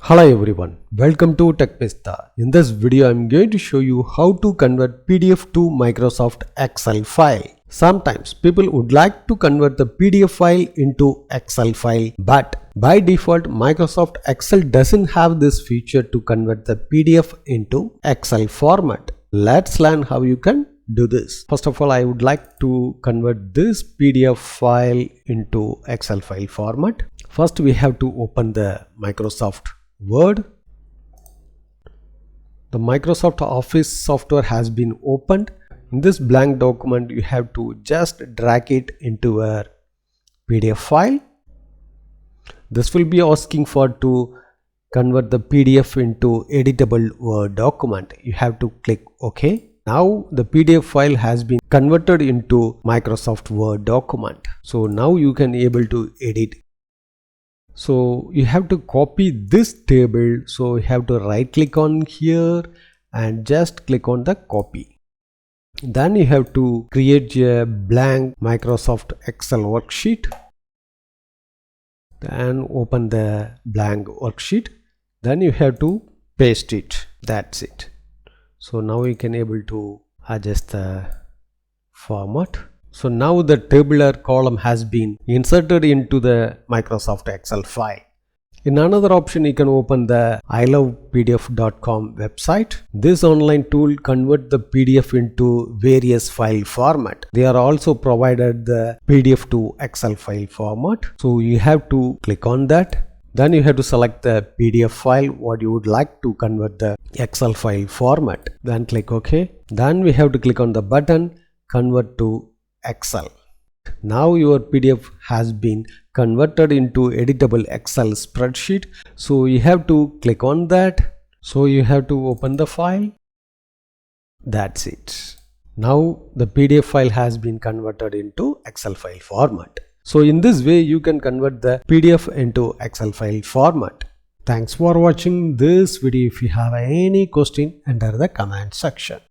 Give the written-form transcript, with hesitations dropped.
Hello everyone, welcome to TechPista. In this video, I'm going to show you how to convert PDF to Microsoft Excel file. Sometimes people would like to convert the PDF file into Excel file, but by default, Microsoft Excel doesn't have this feature to convert the PDF into Excel format. Let's learn how you can do this. First of all, I would like to convert this PDF file into Excel file format. First, we have to open the Microsoft Word. The Microsoft Office software has been opened. In this blank document, you have to just drag it into a PDF file. This will be asking for to convert the PDF into editable Word document. You have to click OK. Now the PDF file has been converted into Microsoft Word document. So now you can able to edit. So you have to copy this table. So you have to right click on here and just click on the copy. Then you have to create a blank Microsoft Excel worksheet. Then open the blank worksheet. Then you have to paste it. That's it. So now you can able to adjust the format. So now the tabular column has been inserted into the Microsoft Excel file. In another option, you can open the ilovepdf.com website. This online tool converts the PDF into various file format. They are also provided the PDF to Excel file format. So you have to click on that. Then you have to select the PDF file what you would like to convert the Excel file format. Then click OK. Then we have to click on the button Convert to Excel. Now your PDF has been converted into editable Excel spreadsheet. So you have to click on that. So you have to open the file. That's it. Now the PDF file has been converted into Excel file format. So in this way you can convert the PDF into Excel file format. Thanks for watching this video. If you have any question, enter the comment section.